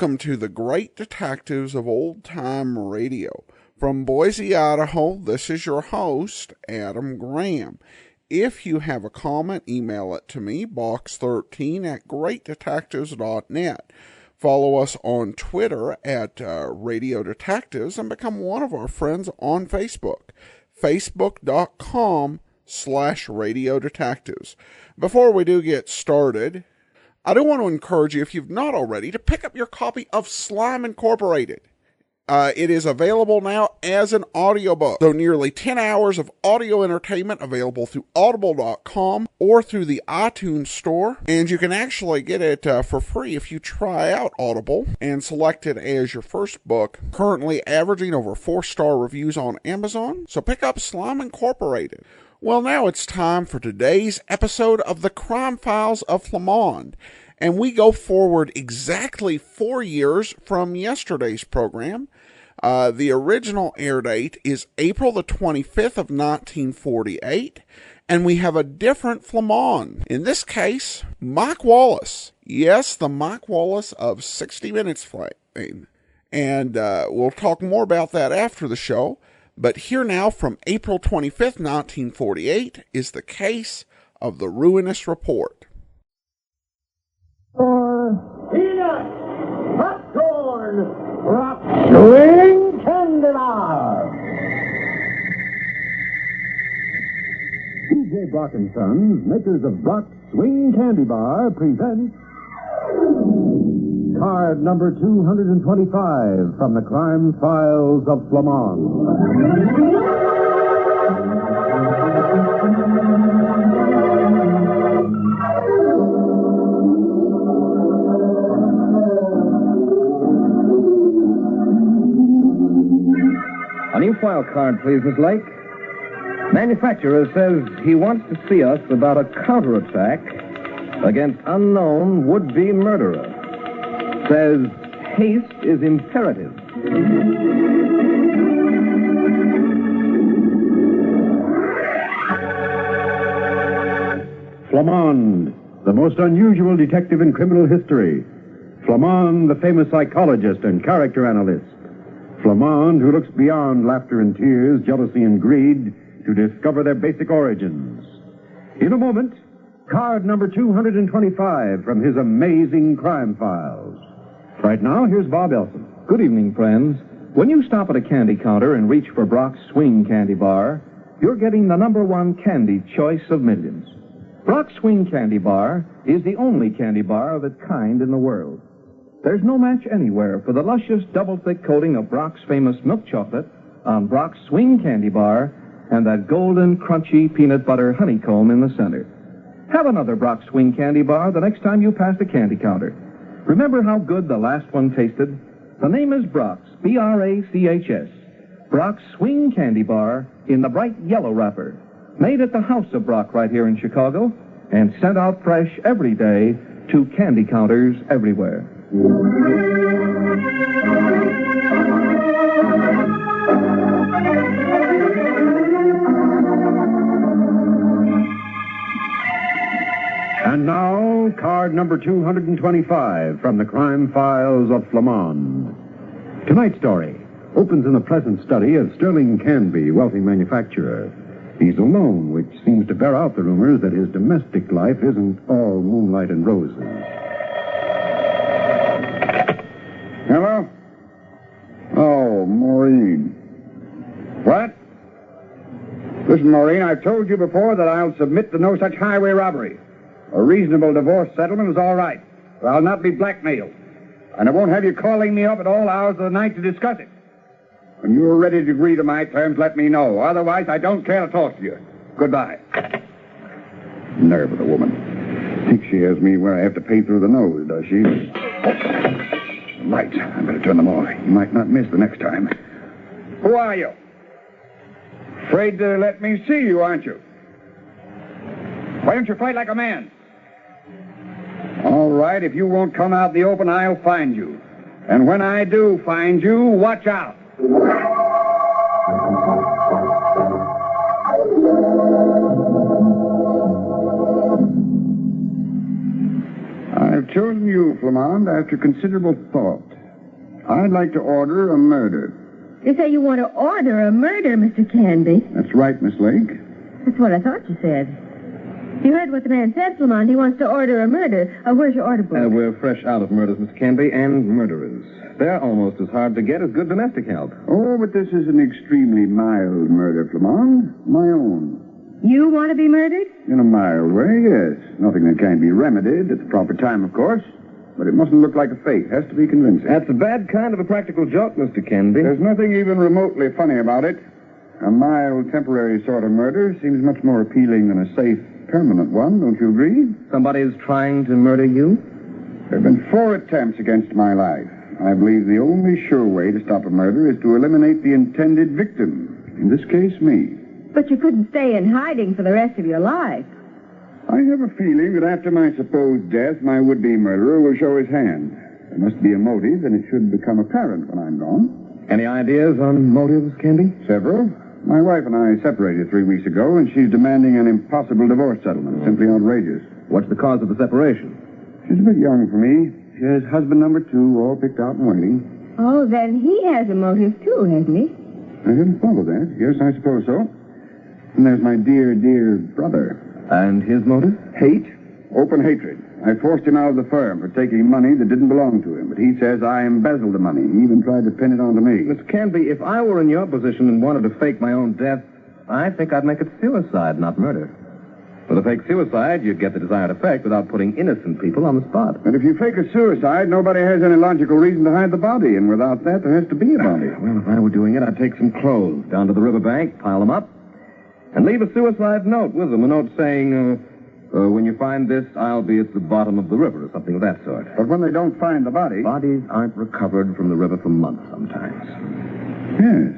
Welcome to the Great Detectives of Old Time Radio. From Boise, Idaho, this is your host, Adam Graham. If you have a comment, email it to me, box13@greatdetectives.net. Follow us on Twitter at Radio Detectives and become one of our friends on Facebook, facebook.com/Radio Detectives. Before we do get started, I do want to encourage you, if you've not already, to pick up your copy of Slime Incorporated. It is available now as an audiobook. So nearly 10 hours of audio entertainment available through audible.com or through the iTunes store. And you can actually get it for free if you try out Audible and select it as your first book. Currently averaging over 4-star reviews on Amazon. So pick up Slime Incorporated. Well, now it's time for today's episode of the Crime Files of Flamond, and we go forward exactly 4 years from yesterday's program. The original air date is April the 25th of 1948, and we have a different Flamond. In this case, Mike Wallace. Yes, the Mike Wallace of 60 Minutes fame. And we'll talk more about that after the show. But here now, from April 25th, 1948, is the case of the Ruinous Report. Peanut, popcorn, rock, swing, candy bar. T.J. Brock & Sons, makers of Brock Swing Candy Bar, presents card number 225 from the Crime Files of Flamond. A new file card, please, Miss Lake. Manufacturer says he wants to see us about a counterattack against unknown would-be murderer. Says haste is imperative. Flamond, the most unusual detective in criminal history. Flamond, the famous psychologist and character analyst. Flamond, who looks beyond laughter and tears, jealousy and greed, to discover their basic origins. In a moment, card number 225 from his amazing crime files. Right now, here's Bob Elson. Good evening, friends. When you stop at a candy counter and reach for Brock's Swing Candy Bar, you're getting the #1 candy choice of millions. Brock's Swing Candy Bar is the only candy bar of its kind in the world. There's no match anywhere for the luscious double-thick coating of Brock's famous milk chocolate on Brock's Swing Candy Bar and that golden, crunchy peanut butter honeycomb in the center. Have another Brock's Swing Candy Bar the next time you pass the candy counter. Remember how good the last one tasted? The name is Brock's, B-R-A-C-H-S. Brock's Swing Candy Bar in the bright yellow wrapper. Made at the House of Brock right here in Chicago and sent out fresh every day to candy counters everywhere. And now, card number 225 from the Crime Files of Flamond. Tonight's story opens in the pleasant study of Sterling Canby, wealthy manufacturer. He's alone, which seems to bear out the rumors that his domestic life isn't all moonlight and roses. Hello? Oh, Maureen. What? Listen, Maureen, I've told you before that I'll submit to no such highway robbery. A reasonable divorce settlement is all right, but I'll not be blackmailed. And I won't have you calling me up at all hours of the night to discuss it. When you're ready to agree to my terms, let me know. Otherwise, I don't care to talk to you. Goodbye. Nerve of the woman. Thinks she has me where I have to pay through the nose, does she? Oh. Lights. I better turn them off. You might not miss the next time. Who are you? Afraid to let me see you, aren't you? Why don't you fight like a man? All right, if you won't come out in the open, I'll find you. And when I do find you, watch out. I've chosen you, Flamond, after considerable thought. I'd like to order a murder. You say you want to order a murder, Mr. Canby. That's right, Miss Lake. That's what I thought you said. You heard what the man said, Flamond. He wants to order a murder. Where's your order book? We're fresh out of murders, Mr. Canby, and murderers. They're almost as hard to get as good domestic help. Oh, but this is an extremely mild murder, Flamond. My own. You want to be murdered? In a mild way, yes. Nothing that can't be remedied at the proper time, of course. But it mustn't look like a fake. It has to be convincing. That's a bad kind of a practical joke, Mr. Canby. There's nothing even remotely funny about it. A mild, temporary sort of murder seems much more appealing than a safe, permanent one, don't you agree? Somebody's trying to murder you? There have been 4 attempts against my life. I believe the only sure way to stop a murder is to eliminate the intended victim. In this case, me. But you couldn't stay in hiding for the rest of your life. I have a feeling that after my supposed death, my would-be murderer will show his hand. There must be a motive, and it should become apparent when I'm gone. Any ideas on motives, Canby? Several. My wife and I separated 3 weeks ago, and she's demanding an impossible divorce settlement. Simply outrageous. What's the cause of the separation? She's a bit young for me. She has husband number 2 all picked out and waiting. Oh, then he has a motive, too, hasn't he? I didn't follow that. Yes, I suppose so. And there's my dear, dear brother. And his motive? Hate? Open hatred. I forced him out of the firm for taking money that didn't belong to him, but he says I embezzled the money. He even tried to pin it onto me. Mr. Canby, if I were in your position and wanted to fake my own death, I think I'd make it suicide, not murder. With a fake suicide, you'd get the desired effect without putting innocent people on the spot. But if you fake a suicide, nobody has any logical reason to hide the body, and without that, there has to be a body. Well, if I were doing it, I'd take some clothes down to the riverbank, pile them up, and leave a suicide note with them, a note saying, when you find this, I'll be at the bottom of the river, or something of that sort. But when they don't find the body... Bodies aren't recovered from the river for months sometimes. Yes,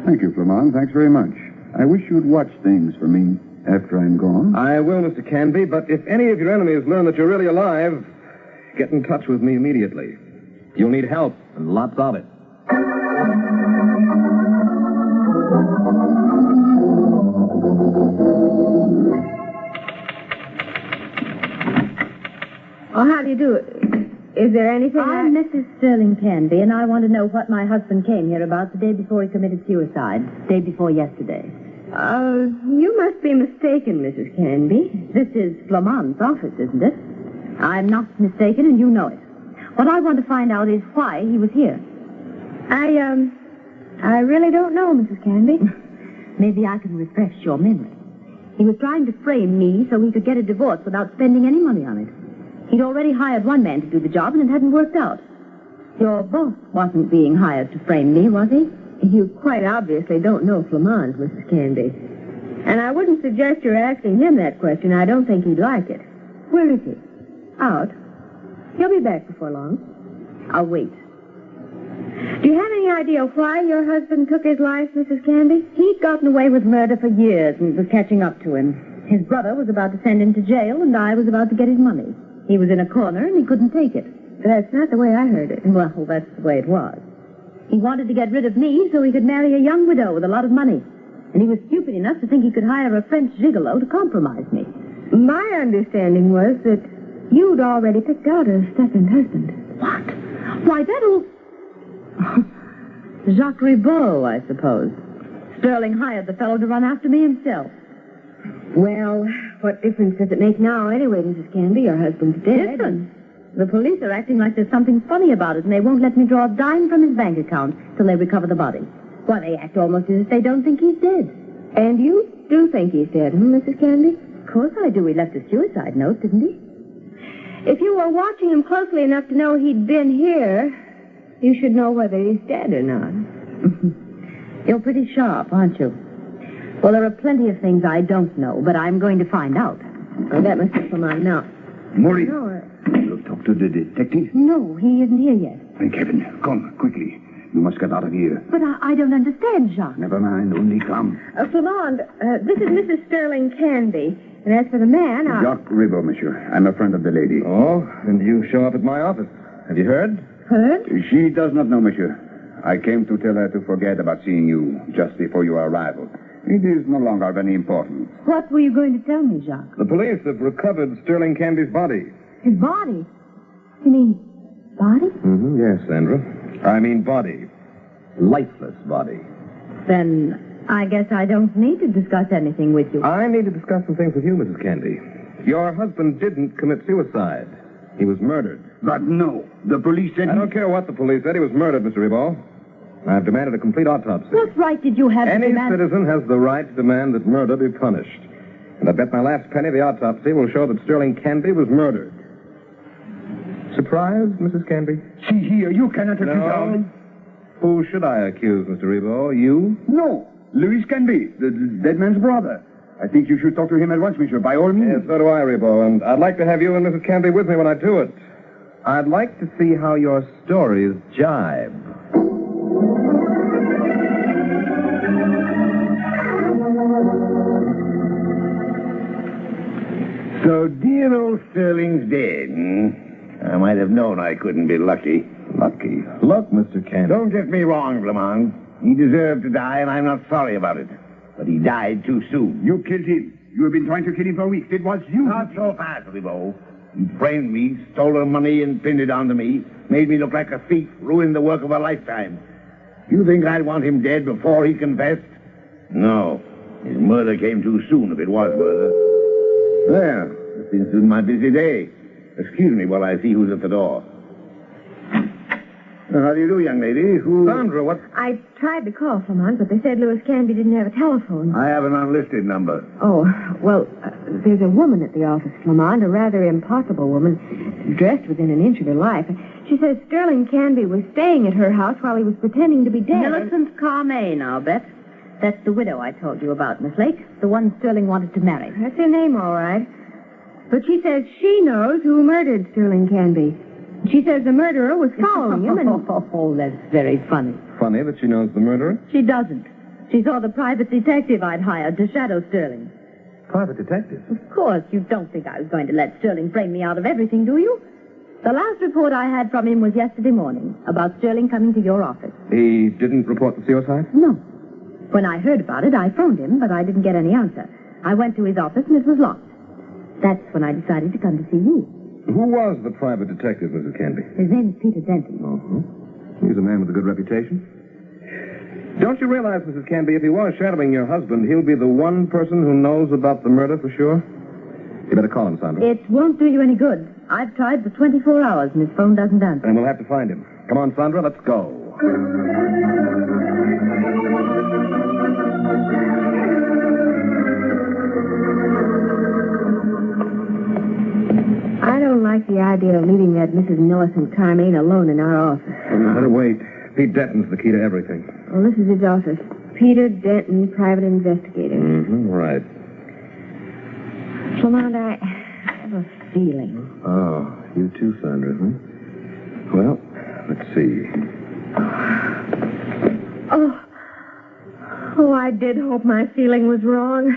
thank you, Flamond. Thanks very much. I wish you'd watch things for me after I'm gone. I will, Mr. Canby, but if any of your enemies learn that you're really alive, get in touch with me immediately. You'll need help, and lots of it. Oh, how do you do? Is there anything I'm Mrs. Sterling Canby, and I want to know what my husband came here about the day before he committed suicide. Day before yesterday. You must be mistaken, Mrs. Canby. This is Flamond's office, isn't it? I'm not mistaken, and you know it. What I want to find out is why he was here. I really don't know, Mrs. Canby. Maybe I can refresh your memory. He was trying to frame me so he could get a divorce without spending any money on it. He'd already hired one man to do the job, and it hadn't worked out. Your boss wasn't being hired to frame me, was he? You quite obviously don't know Flamond, Mrs. Canby. And I wouldn't suggest you're asking him that question. I don't think he'd like it. Where is he? Out. He'll be back before long. I'll wait. Do you have any idea why your husband took his life, Mrs. Canby? He'd gotten away with murder for years, and it was catching up to him. His brother was about to send him to jail, and I was about to get his money. He was in a corner, and he couldn't take it. That's not the way I heard it. Well, that's the way it was. He wanted to get rid of me so he could marry a young widow with a lot of money. And he was stupid enough to think he could hire a French gigolo to compromise me. My understanding was that you'd already picked out a second husband. What? Why, that old... Jacques Ribot, I suppose. Sterling hired the fellow to run after me himself. Well, what difference does it make now anyway, Mrs. Canby? Your husband's dead. Difference? The police are acting like there's something funny about it, and they won't let me draw a dime from his bank account till they recover the body. Why, they act almost as if they don't think he's dead. And you do think he's dead, Mrs. Canby? Of course I do. He left a suicide note, didn't he? If you were watching him closely enough to know he'd been here, you should know whether he's dead or not. You're pretty sharp, aren't you? Well, there are plenty of things I don't know, but I'm going to find out. Oh, that must be Flamond now. Maury, No, you'll talk to the detective? No, he isn't here yet. Thank heaven. Come, quickly. You must get out of here. But I don't understand, Jacques. Never mind, only come. Flamond, this is Mrs. Sterling Canby. And as for the man, Jacques Ribot, monsieur. I'm a friend of the lady. Oh, and you show up at my office. Have you heard? Heard? She does not know, monsieur. I came to tell her to forget about seeing you just before your arrival. It is no longer of any importance. What were you going to tell me, Jacques? The police have recovered Sterling Canby's body. His body? You mean Body? Mm-hmm, yes, Sandra. I mean body. Lifeless body. Then I guess I don't need to discuss anything with you. I need to discuss some things with you, Mrs. Candy. Your husband didn't commit suicide. He was murdered. But no. The police said... I don't care what the police said. He was murdered, Mr. Rebo. I've demanded a complete autopsy. What right did you have to Any demand... citizen has the right to demand that murder be punished. And I bet my last penny the autopsy will show that Sterling Canby was murdered. Surprised, Mrs. Canby? See here, you cannot accuse... No. Who should I accuse, Mr. Rebo? You? No. Louis Canby, the dead man's brother. I think you should talk to him at once, monsieur, by all means. Yes, so do I, Rebo. And I'd like to have you and Mrs. Canby with me when I do it. I'd like to see how your stories jibe. So dear old Sterling's dead, hmm? I might have known I couldn't be lucky. Lucky. Look, Mr. Canby. Don't get me wrong, Flamond. He deserved to die, and I'm not sorry about it. But he died too soon. You killed him. You have been trying to kill him for weeks. It was you. Not so fast, Rebo. He framed me, stole the money, and pinned it onto me. Made me look like a thief, ruined the work of a lifetime. You think I'd want him dead before he confessed? No. His murder came too soon, if it was murder. Well, it's been my busy day. Excuse me while I see who's at the door. How do you do, young lady? Sandra, what... I tried to call Flamond, but they said Louis Canby didn't have a telephone. I have an unlisted number. Oh, well, there's a woman at the office, Flamond, a rather impossible woman, dressed within an inch of her life. She says Sterling Canby was staying at her house while he was pretending to be dead. Millicent Carmaine, I'll bet. That's the widow I told you about, Miss Lake. The one Sterling wanted to marry. That's her name, all right. But she says she knows who murdered Sterling Canby. She says the murderer was following him and... Oh, that's very funny. Funny that she knows the murderer? She doesn't. She saw the private detective I'd hired to shadow Sterling. Private detective? Of course, you don't think I was going to let Sterling frame me out of everything, do you? The last report I had from him was yesterday morning about Sterling coming to your office. He didn't report the suicide? No. When I heard about it, I phoned him, but I didn't get any answer. I went to his office, and it was locked. That's when I decided to come to see you. Who was the private detective, Mrs. Canby? His name's Peter Denton. Uh-huh. He's a man with a good reputation. Don't you realize, Mrs. Canby, if he was shadowing your husband, he'll be the one person who knows about the murder for sure? You better call him, Sandra. It won't do you any good. I've tried for 24 hours, and his phone doesn't answer. And we'll have to find him. Come on, Sandra, let's go. I don't like the idea of leaving that Mrs. Millicent Carmaine alone in our office. Better wait. Pete Denton's the key to everything. Well, this is his office. Peter Denton, private investigator. Mm-hmm, right. Flamond, I have a feeling. Oh, you too, Sandra, huh? Well, let's see. Oh, I did hope my feeling was wrong.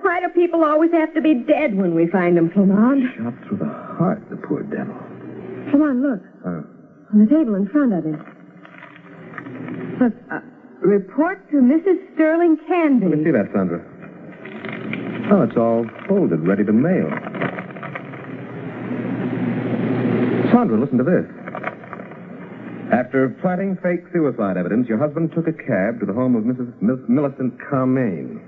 Why do people always have to be dead when we find them, Flamond? Shot through the heart, the poor devil. Flamond, look. On the table in front of him. Look, report to Mrs. Sterling Canby. Let me see that, Sandra. Oh, it's all folded, ready to mail. Sandra, listen to this. After planting fake suicide evidence, your husband took a cab to the home of Mrs. Millicent Carmaine.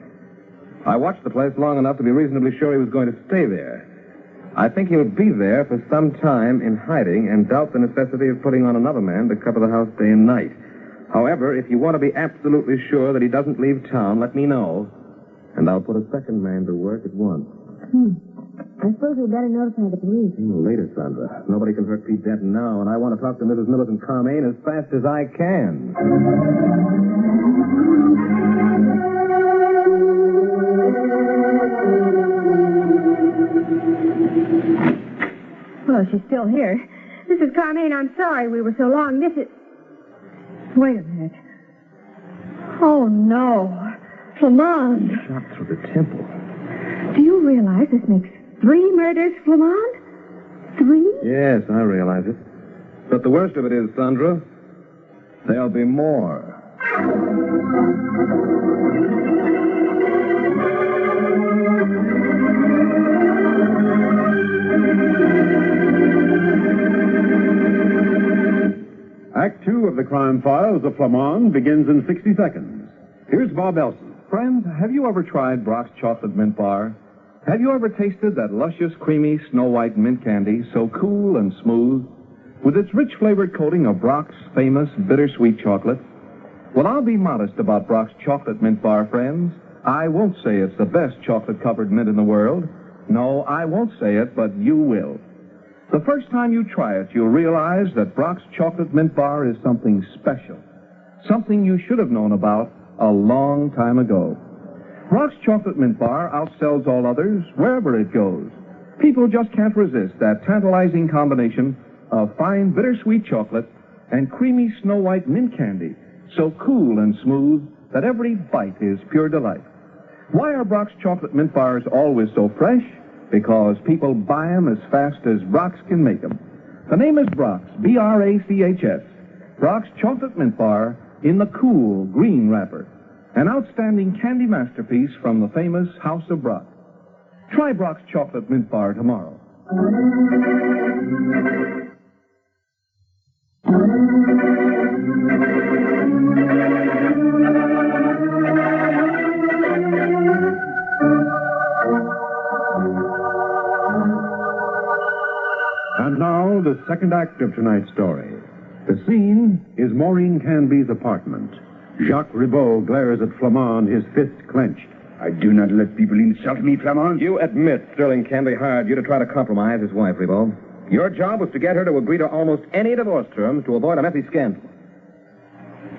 I watched the place long enough to be reasonably sure he was going to stay there. I think he'll be there for some time in hiding and doubt the necessity of putting on another man to cover the house day and night. However, if you want to be absolutely sure that he doesn't leave town, let me know, and I'll put a second man to work at once. I suppose we'd better notify the police. Later, Sandra. Nobody can hurt Pete Denton now, and I want to talk to Mrs. Millicent Carmaine as fast as I can. Well, she's still here. Mrs. Carmaine, I'm sorry we were so long. This is... Wait a minute. Oh, no. Flamond. Shot through the temple. Do you realize this makes 3 murders, Flamond? 3? Yes, I realize it. But the worst of it is, Sandra, there'll be more. Act 2 of the crime files of Flamond begins in 60 seconds. Here's Bob Elson. Friends, have you ever tried Brock's Chocolate Mint Bar? Have you ever tasted that luscious, creamy, snow-white mint candy, so cool and smooth, with its rich flavored coating of Brock's famous bittersweet chocolate? Well, I'll be modest about Brock's Chocolate Mint Bar, friends. I won't say it's the best chocolate-covered mint in the world. No, I won't say it, but you will. The first time you try it, you'll realize that Brock's Chocolate Mint Bar is something special. Something you should have known about a long time ago. Brock's Chocolate Mint Bar outsells all others wherever it goes. People just can't resist that tantalizing combination of fine bittersweet chocolate and creamy snow-white mint candy, so cool and smooth that every bite is pure delight. Why are Brock's Chocolate Mint Bars always so fresh? Because people buy them as fast as Brock's can make them. The name is Brock's, B-R-A-C-H-S. Brock's Chocolate Mint Bar in the cool green wrapper. An outstanding candy masterpiece from the famous House of Brock. Try Brock's Chocolate Mint Bar tomorrow. And now, the second act of tonight's story. The scene is Maureen Canby's apartment. Jacques Ribot glares at Flamond, his fist clenched. I do not let people insult me, Flamond. You admit Sterling Canby hired you to try to compromise his wife, Ribot. Your job was to get her to agree to almost any divorce terms to avoid a messy scandal.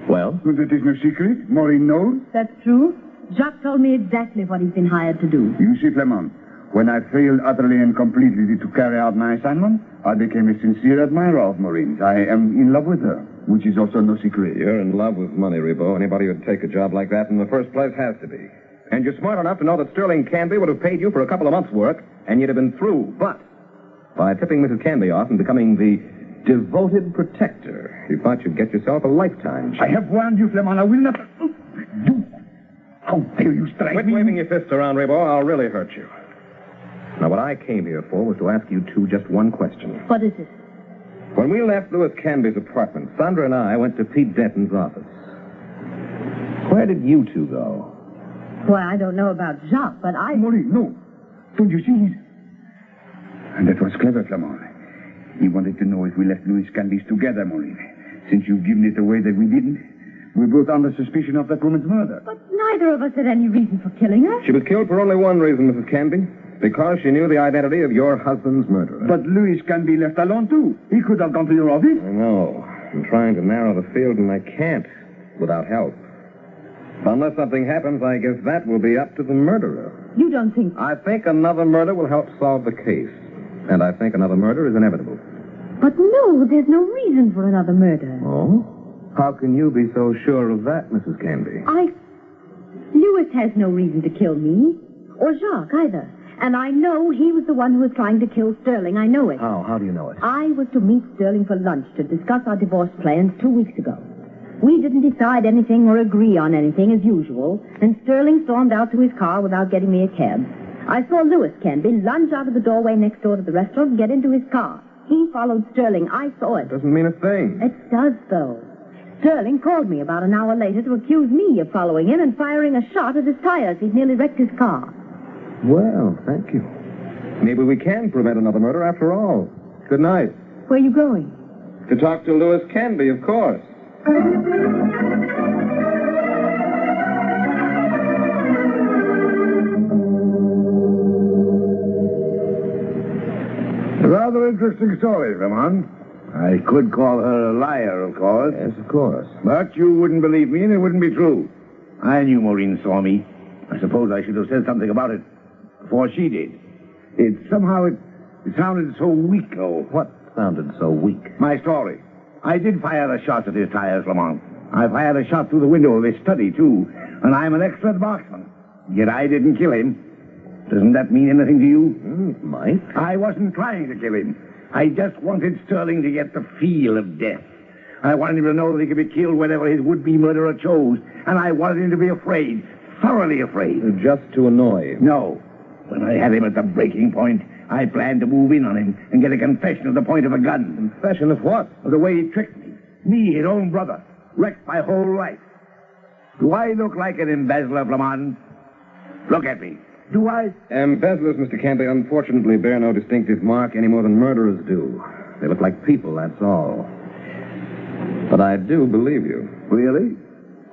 Well? Well, that is no secret. Maureen knows. That's true. Jacques told me exactly what he's been hired to do. You see, Flamand, when I failed utterly and completely to carry out my assignment, I became a sincere admirer of Maureen's. I am in love with her, which is also no secret. You're in love with money, Ribot. Anybody who'd take a job like that in the first place has to be. And you're smart enough to know that Sterling Canby would have paid you for a couple of months' work, and you'd have been through. But by tipping Mrs. Canby off and becoming the devoted protector, you thought you'd get yourself a lifetime chance. I have warned you, Flamand. I will not... You... How dare you strike Quit me? waving your fists around, Ribot. I'll really hurt you. Now, what I came here for was to ask you two just one question. What is it? When we left Louis Canby's apartment, Sandra and I went to Pete Denton's office. Where did you two go? Why, I don't know about Jacques, but I... Maureen, no. Don't you see it? And that was clever, Flamand. He wanted to know if we left Louis Canby's together, Maureen. Since you've given it away that we didn't, we're both under suspicion of that woman's murder. But neither of us had any reason for killing her. She was killed for only one reason, Mrs. Canby. Because she knew the identity of your husband's murderer. But Louis can be left alone, too. He could have gone to your office. I know. I'm trying to narrow the field, and I can't without help. Unless something happens, I guess that will be up to the murderer. You don't think... I think another murder will help solve the case. And I think another murder is inevitable. But no, there's no reason for another murder. Oh? How can you be so sure of that, Mrs. Canby? Louis has no reason to kill me. Or Jacques, either. And I know he was the one who was trying to kill Sterling. I know it. How? How do you know it? I was to meet Sterling for lunch to discuss our divorce plans 2 weeks ago. We didn't decide anything or agree on anything as usual, and Sterling stormed out to his car without getting me a cab. I saw Louis Canby lunge out of the doorway next door to the restaurant and get into his car. He followed Sterling. I saw it. Doesn't mean a thing. It does, though. Sterling called me about an hour later to accuse me of following him and firing a shot at his tires. He'd nearly wrecked his car. Well, thank you. Maybe we can prevent another murder after all. Good night. Where are you going? To talk to Louis Canby, of course. Rather interesting story, Flamand. I could call her a liar, of course. Yes, of course. But you wouldn't believe me, and it wouldn't be true. I knew Maureen saw me. I suppose I should have said something about it before she did. It sounded so weak, though. What sounded so weak? My story. I did fire a shot at his tires, Lamont. I fired a shot through the window of his study, too. And I'm an expert marksman. Yet I didn't kill him. Doesn't that mean anything to you? It might. I wasn't trying to kill him. I just wanted Sterling to get the feel of death. I wanted him to know that he could be killed whenever his would-be murderer chose. And I wanted him to be afraid. Thoroughly afraid. Just to annoy him. No. When I had him at the breaking point, I planned to move in on him and get a confession of the point of a gun. Confession of what? Of the way he tricked me. Me, his own brother. Wrecked my whole life. Do I look like an embezzler, Flamond? Look at me. Do I? Embezzlers, Mr. Canby, unfortunately bear no distinctive mark any more than murderers do. They look like people, that's all. But I do believe you. Really?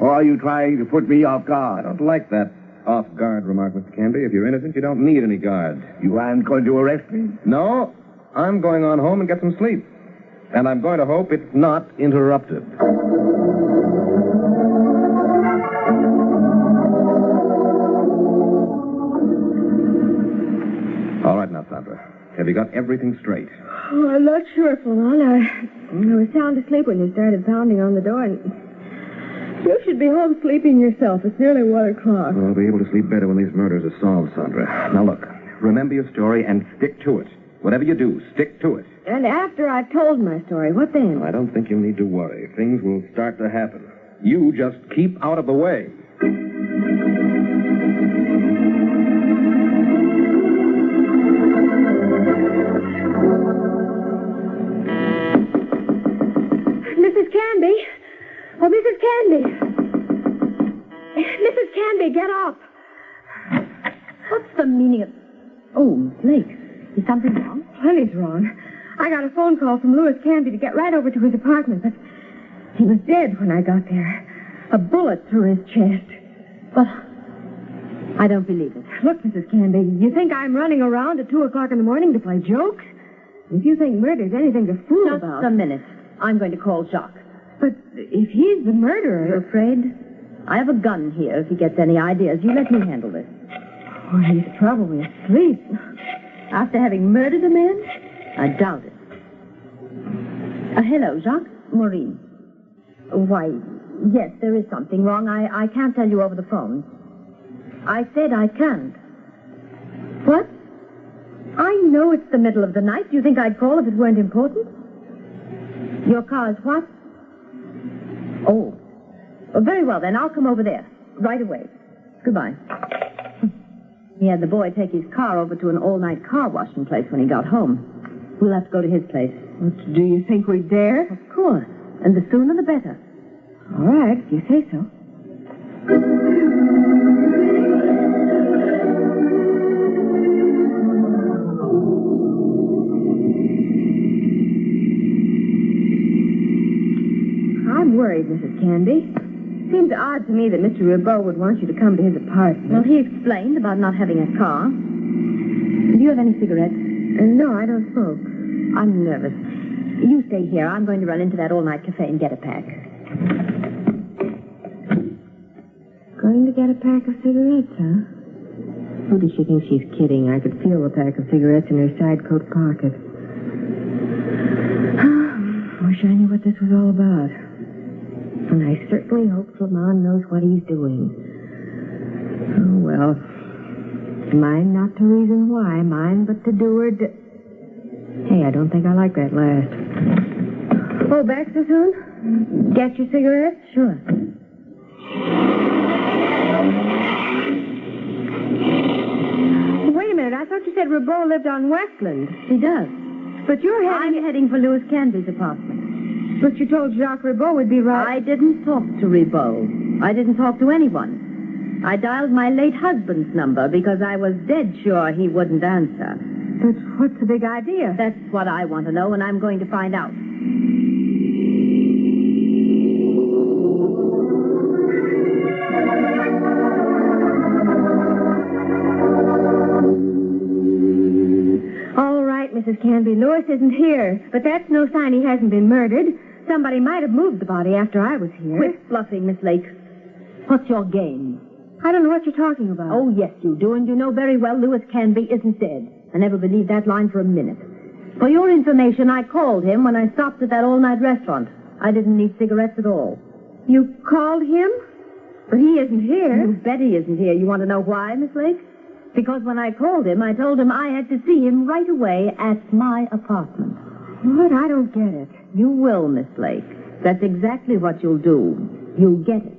Or are you trying to put me off I guard? don't like that off-guard remark, Mr. Canby. If you're innocent, you don't need any guard. You aren't going to arrest me? No, I'm going on home and get some sleep. And I'm going to hope it's not interrupted. All right now, Sandra. Have you got everything straight? Oh, I'm not sure, Flamond. I was sound asleep when you started pounding on the door, and you should be home sleeping yourself. It's nearly 1 o'clock. I'll be able to sleep better when these murders are solved, Sandra. Now, look, remember your story and stick to it. Whatever you do, stick to it. And after I've told my story, what then? I don't think you need to worry. Things will start to happen. You just keep out of the way. Mrs. Canby. Oh, Mrs. Canby. Mrs. Canby, get up. What's the meaning of... Oh, Miss Lake. Is something wrong? Plenty's wrong. I got a phone call from Louis Canby to get right over to his apartment, but he was dead when I got there. A bullet through his chest. But I don't believe it. Look, Mrs. Canby, you think I'm running around at 2 o'clock in the morning to play jokes? If you think murder's anything to fool Just about... a minute. I'm going to call Jacques. But if he's the murderer... You're afraid? I have a gun here if he gets any ideas. You let me handle this. Oh, he's probably asleep. After having murdered a man? I doubt it. Hello, Jacques. Maureen. Why, yes, there is something wrong. I can't tell you over the phone. I said I can't. What? I know it's the middle of the night. Do you think I'd call if it weren't important? Your car's what? Oh. Well, very well, then. I'll come over there. Right away. Goodbye. He had the boy take his car over to an all-night car washing place when he got home. We'll have to go to his place. Do you think we dare? Of course. And the sooner the better. All right, if you say so. I'm worried, Mrs. Canby. Seems odd to me that Mr. Ribot would want you to come to his apartment. Well, he explained about not having a car. Do you have any cigarettes? No, I don't smoke. I'm nervous. You stay here. I'm going to run into that all-night cafe and get a pack. Going to get a pack of cigarettes, huh? Who does she think she's kidding? I could feel the pack of cigarettes in her side coat pocket. Wish I knew what this was all about. And I certainly hope Flamond knows what he's doing. Oh, well. Mine not to reason why, mine but to do or Hey, I don't think I like that last. Oh, back so soon? Get your cigarettes? Sure. Wait a minute. I thought you said Ribot lived on Westland. He does. But you're I'm heading for Louis Canby's apartment. But you told Jacques Ribot would be right. I didn't talk to Ribot. I didn't talk to anyone. I dialed my late husband's number because I was dead sure he wouldn't answer. But what's the big idea? That's what I want to know, and I'm going to find out. All right, Mrs. Canby. Louis isn't here. But that's no sign he hasn't been murdered. Somebody might have moved the body after I was here. Quit bluffing, Miss Lake. What's your game? I don't know what you're talking about. Oh, yes, you do, and you know very well Louis Canby isn't dead. I never believed that line for a minute. For your information, I called him when I stopped at that all-night restaurant. I didn't need cigarettes at all. You called him? But he isn't here. You bet he isn't here. You want to know why, Miss Lake? Because when I called him, I told him I had to see him right away at my apartment. What? I don't get it. You will, Miss Lake. That's exactly what you'll do. You'll get it.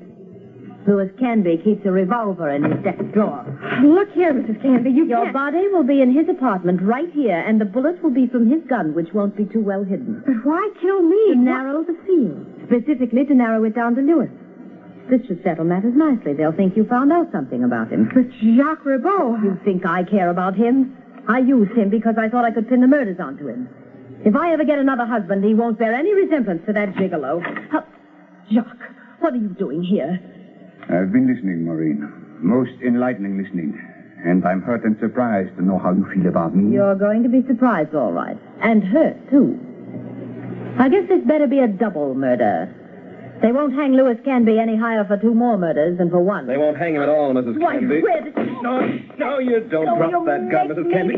Louis Canby keeps a revolver in his desk drawer. Look here, Mrs. Canby, Your body will be in his apartment right here, and the bullet will be from his gun, which won't be too well hidden. But why kill me? To narrow the field. specifically to narrow it down to Lewis. This should settle matters nicely. They'll think you found out something about him. But Jacques Ribot... You think I care about him? I used him because I thought I could pin the murders onto him. If I ever get another husband, he won't bear any resemblance to that gigolo. Jacques, what are you doing here? I've been listening, Maureen. Most enlightening listening. And I'm hurt and surprised to know how you feel about me. You're going to be surprised, all right. And hurt, too. I guess this better be a double murder. They won't hang Louis Canby any higher for 2 more murders than for 1. They won't hang him at all, Mrs. Why, Canby. where did you... No, you don't. Drop that gun, Mrs. Canby.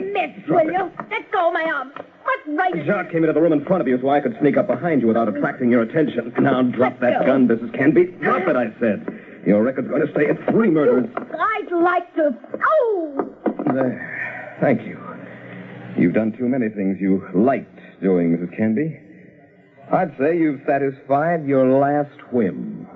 Will you? Let go of my arm. What right... Jacques came into the room in front of you so I could sneak up behind you without attracting your attention. Now drop that gun, Mrs. Canby. Drop it, I said. Your record's going to stay at 3 murders. I'd like to... Oh! There. Thank you. You've done too many things you liked doing, Mrs. Canby. I'd say you've satisfied your last whim.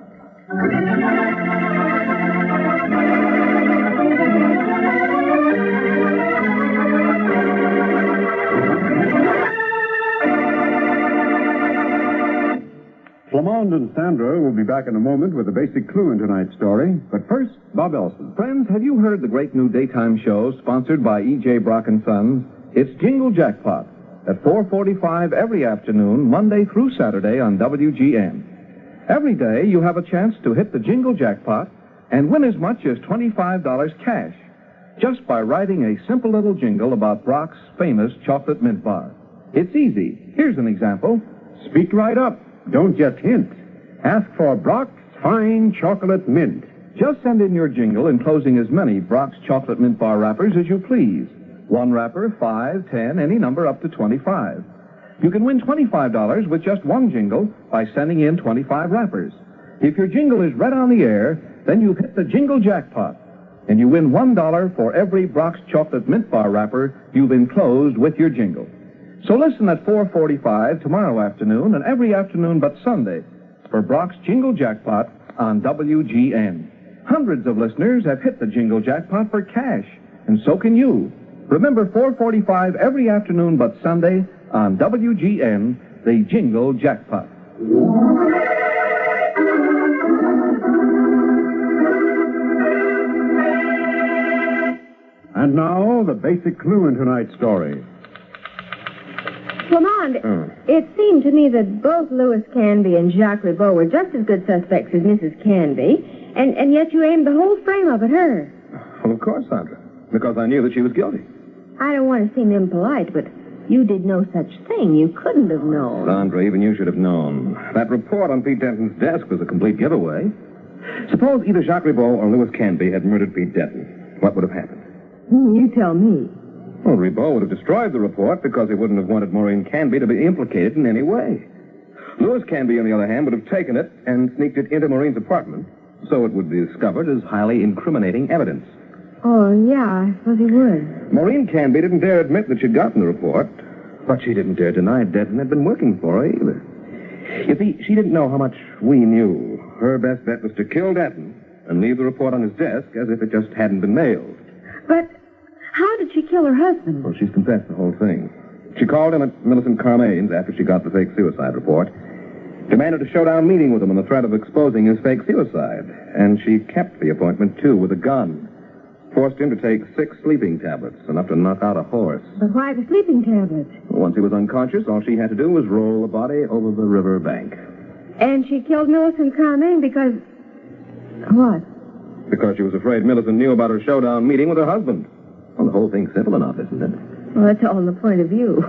Flamond and Sandra will be back in a moment with a basic clue in tonight's story. But first, Bob Elson. Friends, have you heard the great new daytime show sponsored by E.J. Brock & Sons? It's Jingle Jackpot at 4:45 every afternoon, Monday through Saturday on WGN. Every day, you have a chance to hit the Jingle Jackpot and win as much as $25 cash just by writing a simple little jingle about Brock's famous chocolate mint bar. It's easy. Here's an example. Speak right up. Don't just hint. Ask for Brock's Fine Chocolate Mint. Just send in your jingle enclosing as many Brock's chocolate mint bar wrappers as you please. 1 wrapper, 5, 10, any number up to 25. You can win $25 with just 1 jingle by sending in 25 wrappers. If your jingle is read on the air, then you hit the Jingle Jackpot, and you win $1 for every Brock's chocolate mint bar wrapper you've enclosed with your jingle. So listen at 4:45 tomorrow afternoon and every afternoon but Sunday for Brock's Jingle Jackpot on WGN. Hundreds of listeners have hit the Jingle Jackpot for cash, and so can you. Remember, 4:45 every afternoon but Sunday on WGN, the Jingle Jackpot. And now, the basic clue in tonight's story. Flamond, it seemed to me that both Louis Canby and Jacques Ribot were just as good suspects as Mrs. Canby, and yet you aimed the whole frame up at her. Well, of course, Sandra. Because I knew that she was guilty. I don't want to seem impolite, but you did no such thing. You couldn't have known. Sandra, even you should have known. That report on Pete Denton's desk was a complete giveaway. Suppose either Jacques Ribot or Louis Canby had murdered Pete Denton. What would have happened? You tell me. Well, Ribot would have destroyed the report because he wouldn't have wanted Maureen Canby to be implicated in any way. Louis Canby, on the other hand, would have taken it and sneaked it into Maureen's apartment, so it would be discovered as highly incriminating evidence. Oh, yeah, I suppose he would. Maureen Canby didn't dare admit that she'd gotten the report, but she didn't dare deny Denton had been working for her either. You see, she didn't know how much we knew. Her best bet was to kill Denton and leave the report on his desk as if it just hadn't been mailed. But how did she kill her husband? Well, she's confessed the whole thing. She called him at Millicent Carmane's after she got the fake suicide report, demanded a showdown meeting with him on the threat of exposing his fake suicide, and she kept the appointment, too, with a gun. Forced him to take 6 sleeping tablets, enough to knock out a horse. But why the sleeping tablets? Once he was unconscious, all she had to do was roll the body over the river bank. And she killed Millicent Carmane because... What? Because she was afraid Millicent knew about her showdown meeting with her husband. Well, the whole thing's simple enough, isn't it? Well, that's all in the point of view.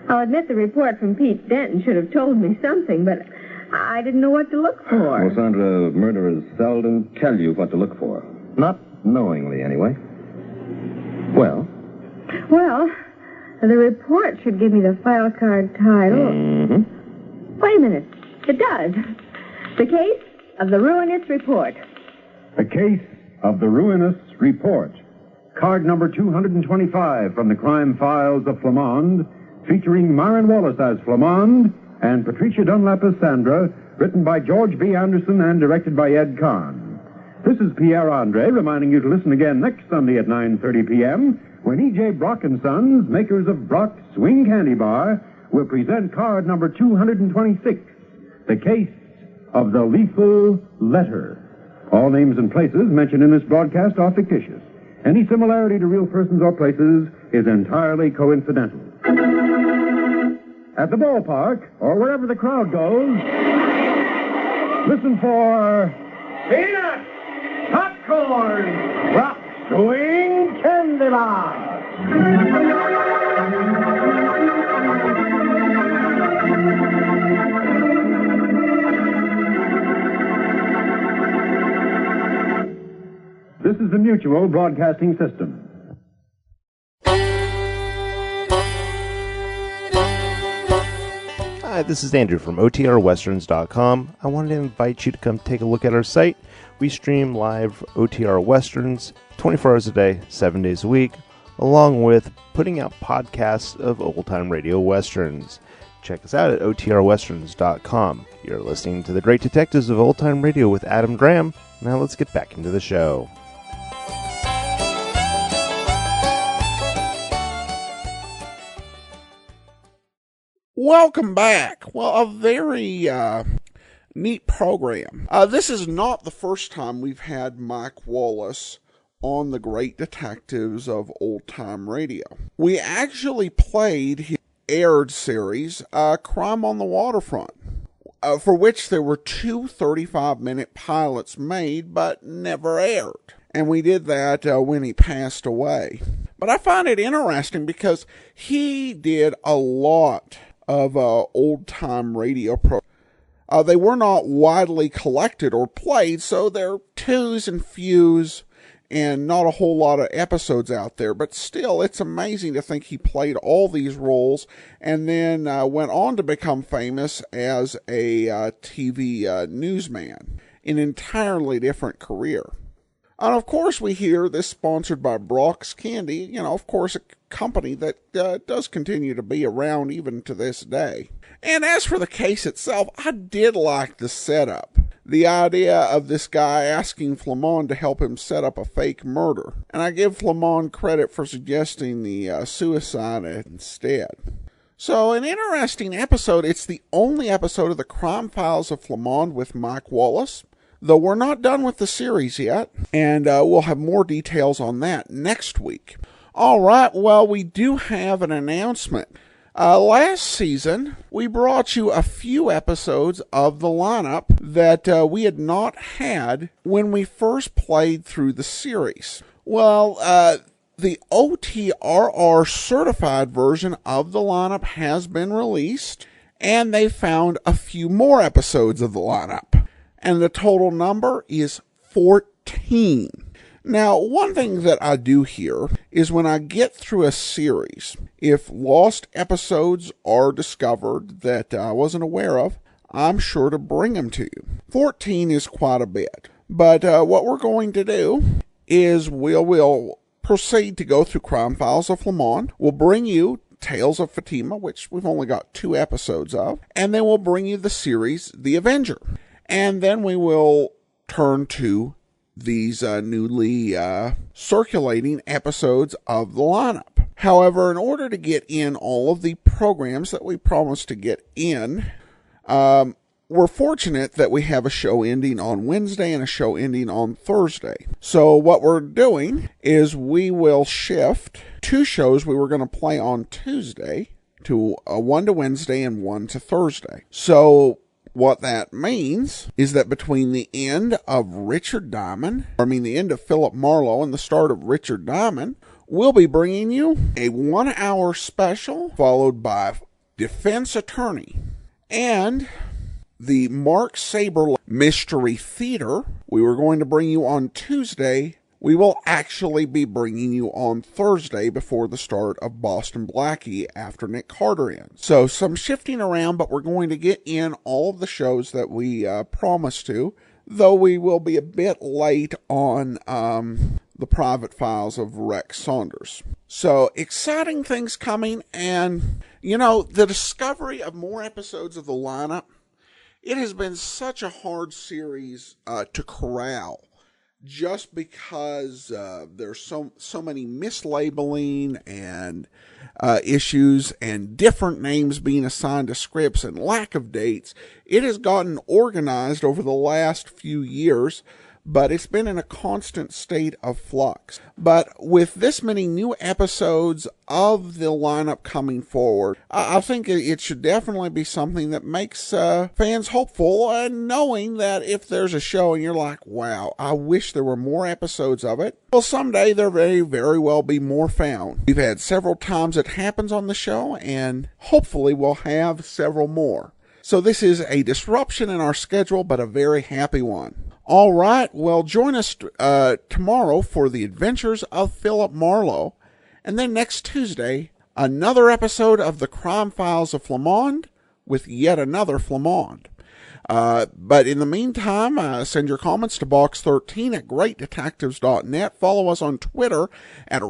I'll admit the report from Pete Denton should have told me something, but I didn't know what to look for. Well, Sandra, murderers seldom tell you what to look for. Not knowingly, anyway. Well? Well, the report should give me the file card title. Mm-hmm. Wait a minute. It does. The case of the Ruinous Report. The case of the Ruinous Report. Card number 225 from the crime files of Flamond, featuring Myron Wallace as Flamond and Patricia Dunlap as Sandra, written by George B. Anderson and directed by Ed Kahn. This is Pierre Andre reminding you to listen again next Sunday at 9:30 p.m. when E.J. Brock & Sons, makers of Brock's Swing Candy Bar, will present card number 226, The Case of the lethal letter. All names and places mentioned in this broadcast are fictitious. Any similarity to real persons or places is entirely coincidental. At the ballpark, or wherever the crowd goes, listen for peanuts, popcorn, rock swing candy bars. This is the Mutual Broadcasting System. Hi, this is Andrew from OTRWesterns.com. I wanted to invite you to come take a look at our site. We stream live OTR Westerns 24 hours a day, 7 days a week, along with putting out podcasts of old-time radio westerns. Check us out at OTRWesterns.com. You're listening to The Great Detectives of Old Time Radio with Adam Graham. Now let's get back into the show. Welcome back. Well, a very neat program. This is not the first time we've had Mike Wallace on The Great Detectives of Old Time Radio. We actually played his aired series, Crime on the Waterfront, for which there were two 35-minute pilots made but never aired. And we did that when he passed away. But I find it interesting because he did a lot of old-time radio programs. They were not widely collected or played, so they're twos and fews and not a whole lot of episodes out there. But still, it's amazing to think he played all these roles and then went on to become famous as a TV newsman. An entirely different career. And of course, we hear this sponsored by Brock's Candy, you know, of course, a company that does continue to be around even to this day. And as for the case itself, I did like the setup. The idea of this guy asking Flamond to help him set up a fake murder. And I give Flamond credit for suggesting the suicide instead. So, an interesting episode. It's the only episode of the Crime Files of Flamond with Mike Wallace. Though we're not done with the series yet, and we'll have more details on that next week. All right, well, we do have an announcement. Last season, we brought you a few episodes of the lineup that we had not had when we first played through the series. Well, the OTRR certified version of the lineup has been released, and they found a few more episodes of the lineup. And the total number is 14. Now, one thing that I do here is when I get through a series, if lost episodes are discovered that I wasn't aware of, I'm sure to bring them to you. 14 is quite a bit. But what we're going to do is we'll proceed to go through Crime Files of Flamond. We'll bring you Tales of Fatima, which we've only got 2 episodes of. And then we'll bring you the series The Avenger. And then we will turn to these newly circulating episodes of the lineup. However, in order to get in all of the programs that we promised to get in, we're fortunate that we have a show ending on Wednesday and a show ending on Thursday. So what we're doing is we will shift 2 shows we were going to play on Tuesday to one to Wednesday and one to Thursday. So what that means is that between the end of the end of Philip Marlowe and the start of Richard Diamond, we'll be bringing you a 1-hour special followed by Defense Attorney and the Mark Saber Mystery Theater. We were going to bring you on Tuesday. We will actually be bringing you on Thursday before the start of Boston Blackie after Nick Carter ends. So some shifting around, but we're going to get in all of the shows that we promised to, though we will be a bit late on the Private Files of Rex Saunders. So exciting things coming, and you know, the discovery of more episodes of the lineup, it has been such a hard series to corral. just because there's so many mislabeling and issues and different names being assigned to scripts and lack of dates. It has gotten organized over the last few years, but it's been in a constant state of flux. But with this many new episodes of the lineup coming forward, I think it should definitely be something that makes fans hopeful, and knowing that if there's a show and you're like, wow, I wish there were more episodes of it, well, someday there may very well be more found. We've had several times it happens on the show, and hopefully we'll have several more. So this is a disruption in our schedule, but a very happy one. All right, well, join us tomorrow for the adventures of Philip Marlowe. And then next Tuesday, another episode of the Crime Files of Flamond with yet another Flamond. But in the meantime, send your comments to box13 at greatdetectives.net. Follow us on Twitter at